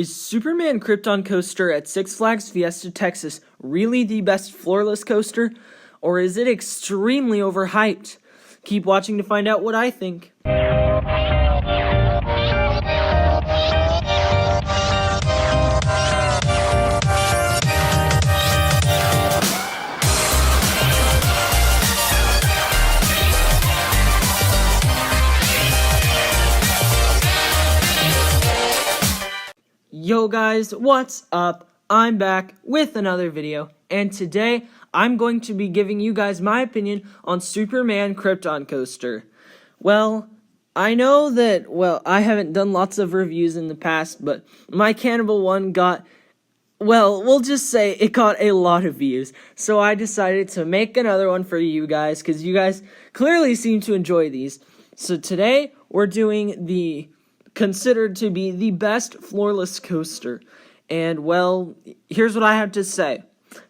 Is Superman Krypton Coaster at Six Flags Fiesta Texas really the best floorless coaster, or is it extremely overhyped? Keep watching to find out what I think. Yo guys, what's up? I'm back with another video, and today I'm going to be giving you guys my opinion on Superman Krypton Coaster. Well, I know that, I haven't done lots of reviews in the past, but my Cannibal one got, we'll just say it got a lot of views. So I decided to make another one for you guys, because you guys clearly seem to enjoy these. So today, we're doing the considered to be the best floorless coaster. And, here's what I have to say.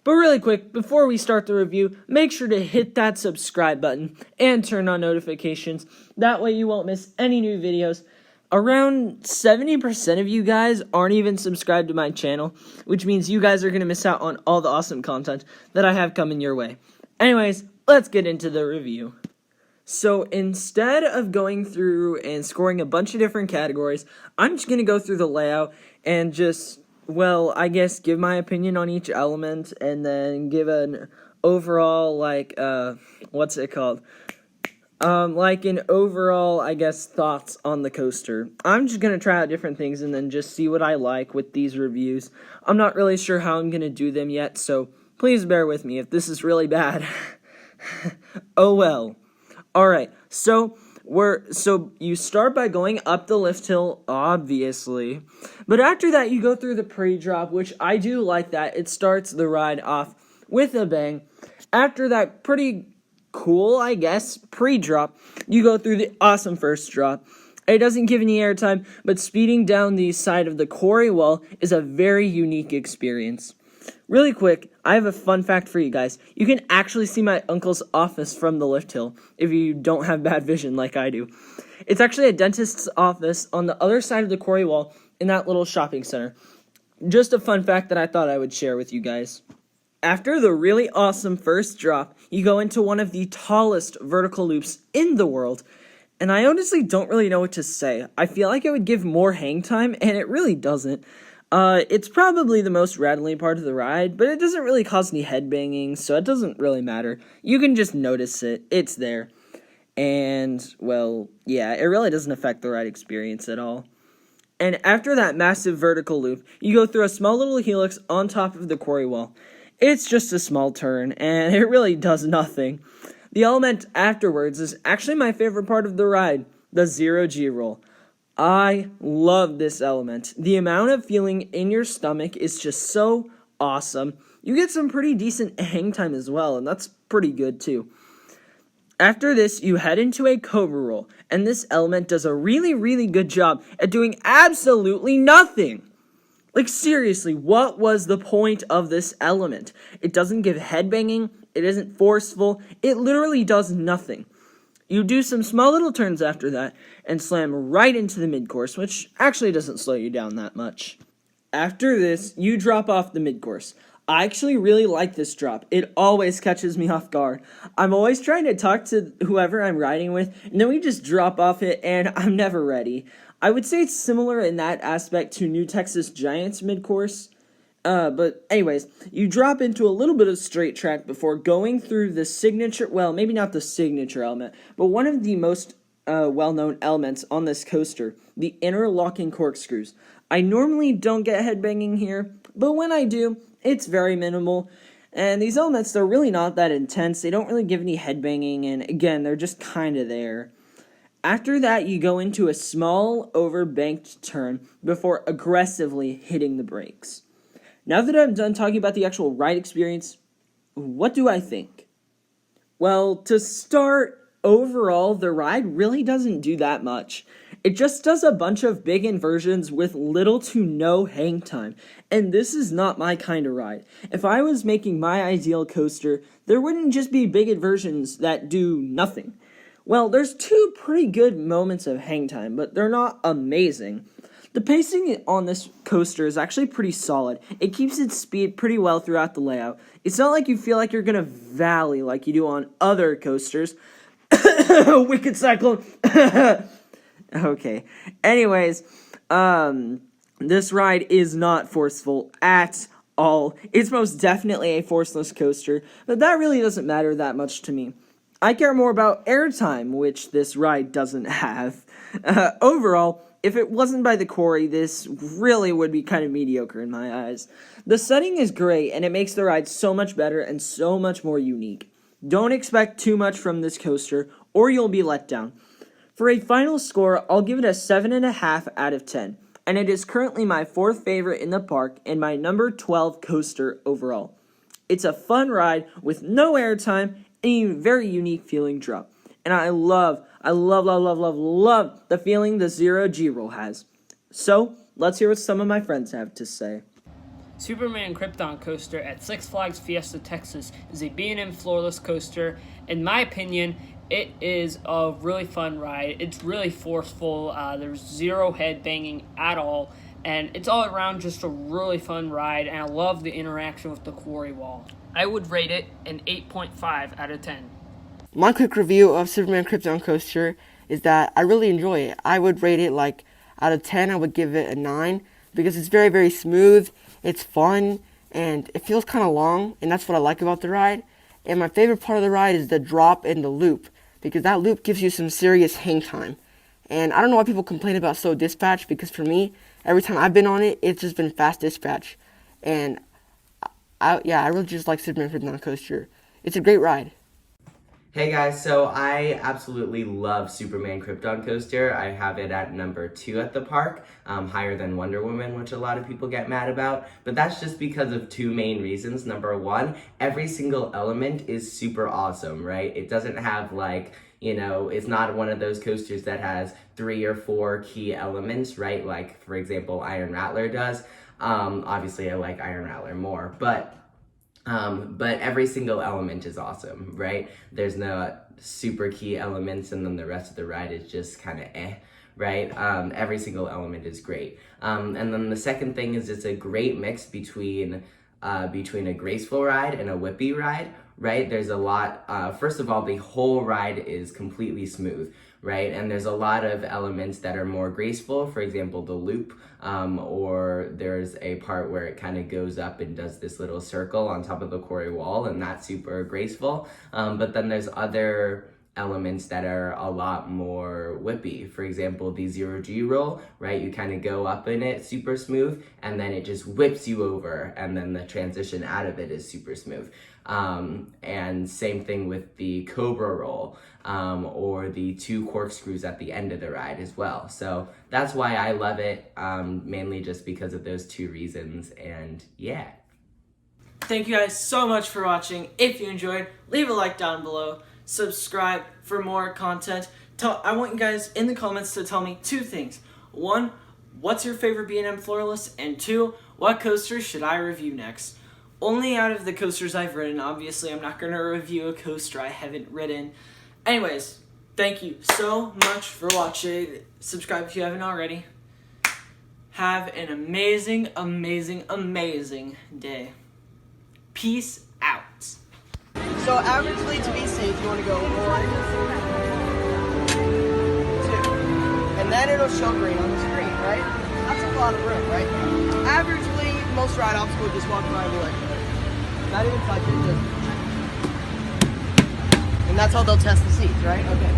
But really quick, before we start the review, make sure to hit that subscribe button and turn on notifications. That way you won't miss any new videos. Around 70% of you guys aren't even subscribed to my channel, which means you guys are going to miss out on all the awesome content that I have coming your way. Anyways, let's get into the review. So instead of going through and scoring a bunch of different categories, I'm just going to go through the layout and just, I guess give my opinion on each element and then give an overall, an overall, I guess, thoughts on the coaster. I'm just going to try out different things and then just see what I like with these reviews. I'm not really sure how I'm going to do them yet, so please bear with me if this is really bad. Oh well. Alright, so you start by going up the lift hill, obviously, but after that you go through the pre-drop, which I do like that. It starts the ride off with a bang. After that pretty cool, I guess, pre-drop, you go through the awesome first drop. It doesn't give any airtime, but speeding down the side of the quarry wall is a very unique experience. Really quick, I have a fun fact for you guys. You can actually see my uncle's office from the lift hill if you don't have bad vision like I do. It's actually a dentist's office on the other side of the quarry wall in that little shopping center. Just a fun fact that I thought I would share with you guys. After the really awesome first drop, you go into one of the tallest vertical loops in the world. And I honestly don't really know what to say. I feel like it would give more hang time, and it really doesn't. It's probably the most rattling part of the ride, but it doesn't really cause any headbanging, so it doesn't really matter. You can just notice it. It's there. And, it really doesn't affect the ride experience at all. And after that massive vertical loop, you go through a small little helix on top of the quarry wall. It's just a small turn, and it really does nothing. The element afterwards is actually my favorite part of the ride, the zero-G roll. I love this element. The amount of feeling in your stomach is just so awesome. You get some pretty decent hang time as well, and that's pretty good too. After this, you head into a cobra roll, and this element does a really, really good job at doing absolutely nothing. Like, seriously, what was the point of this element? It doesn't give headbanging, it isn't forceful, it literally does nothing. You do some small little turns after that, and slam right into the mid-course, which actually doesn't slow you down that much. After this, you drop off the mid-course. I actually really like this drop. It always catches me off guard. I'm always trying to talk to whoever I'm riding with, and then we just drop off it, and I'm never ready. I would say it's similar in that aspect to New Texas Giants mid-course. But anyways, you drop into a little bit of straight track before going through the signature, maybe not the signature element, but one of the most well-known elements on this coaster, the interlocking corkscrews. I normally don't get headbanging here, but when I do, it's very minimal. And these elements, they're really not that intense. They don't really give any headbanging, and again, they're just kind of there. After that, you go into a small overbanked turn before aggressively hitting the brakes. Now that I'm done talking about the actual ride experience, what do I think? Well, to start, overall, the ride really doesn't do that much. It just does a bunch of big inversions with little to no hang time, and this is not my kind of ride. If I was making my ideal coaster, there wouldn't just be big inversions that do nothing. Well, there's two pretty good moments of hang time, but they're not amazing. The pacing on this coaster is actually pretty solid. It keeps its speed pretty well throughout the layout. It's not like you feel like you're gonna valley like you do on other coasters. Wicked Cyclone. Okay. Anyways, this ride is not forceful at all. It's most definitely a forceless coaster, but that really doesn't matter that much to me. I care more about airtime, which this ride doesn't have. Overall, if it wasn't by the quarry, this really would be kind of mediocre in my eyes. The setting is great, and it makes the ride so much better and so much more unique. Don't expect too much from this coaster, or you'll be let down. For a final score, I'll give it a 7.5 out of 10, and it is currently my 4th favorite in the park and my number 12 coaster overall. It's a fun ride with no airtime and a very unique feeling drop. And I love the feeling the Zero G roll has. So, let's hear what some of my friends have to say. Superman Krypton Coaster at Six Flags Fiesta Texas is a B&M floorless coaster. In my opinion, it is a really fun ride. It's really forceful. There's zero head banging at all. And it's all around just a really fun ride. And I love the interaction with the quarry wall. I would rate it an 8.5 out of 10. My quick review of Superman Krypton Coaster is that I really enjoy it. I would rate it like out of 10, I would give it a 9 because it's very, very smooth, it's fun, and it feels kind of long, and that's what I like about the ride. And my favorite part of the ride is the drop and the loop because that loop gives you some serious hang time. And I don't know why people complain about slow dispatch because for me, every time I've been on it, it's just been fast dispatch. And I really just like Superman Krypton Coaster. It's a great ride. Hey guys, so I absolutely love Superman Krypton Coaster. I have it at number 2 at the park, higher than Wonder Woman, which a lot of people get mad about. But that's just because of 2 main reasons. Number 1, every single element is super awesome, right? It doesn't have like, it's not one of those coasters that has 3 or 4 key elements, right? Like, for example, Iron Rattler does. Obviously, I like Iron Rattler more, but every single element is awesome, right? There's no super key elements and then the rest of the ride is just kind of right? Every single element is great. And then the second thing is it's a great mix between a graceful ride and a whippy ride, right? There's a lot, first of all, the whole ride is completely smooth, right? And there's a lot of elements that are more graceful, for example, the loop, or there's a part where it kind of goes up and does this little circle on top of the quarry wall, and that's super graceful. But then there's other elements that are a lot more whippy. For example, the Zero G roll, right? You kind of go up in it super smooth, and then it just whips you over, and then the transition out of it is super smooth. And same thing with the Cobra roll, or the 2 corkscrews at the end of the ride as well. So that's why I love it, mainly just because of those 2 reasons, and yeah. Thank you guys so much for watching. If you enjoyed, leave a like down below. Subscribe for more content. I want you guys in the comments to tell me 2 things. 1, what's your favorite B&M floorless? And 2, what coaster should I review next? Only out of the coasters I've ridden. Obviously, I'm not going to review a coaster I haven't ridden. Anyways, thank you so much for watching. Subscribe if you haven't already. Have an amazing, amazing, amazing day. Peace out. So averagely, to be safe, you want to go 1, 2, and then it'll show green on the screen, right? That's a lot of room, right? Averagely, most ride ops will just walk around and be like, not even touch it, just... And that's how they'll test the seats, right? Okay.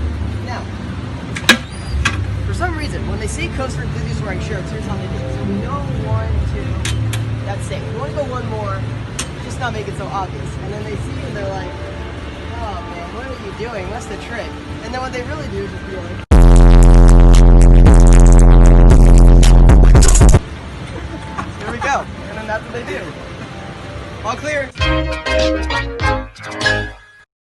Now, for some reason, when they see coaster enthusiasts wearing shirts, here's how they do it. So we go 1, 2, that's safe. We want to go 1 more, just not make it so obvious. And then they see you and they're like, oh man, what are you doing? What's the trick? And then what they really do is just be like, here we go. And then that's what they do. All clear.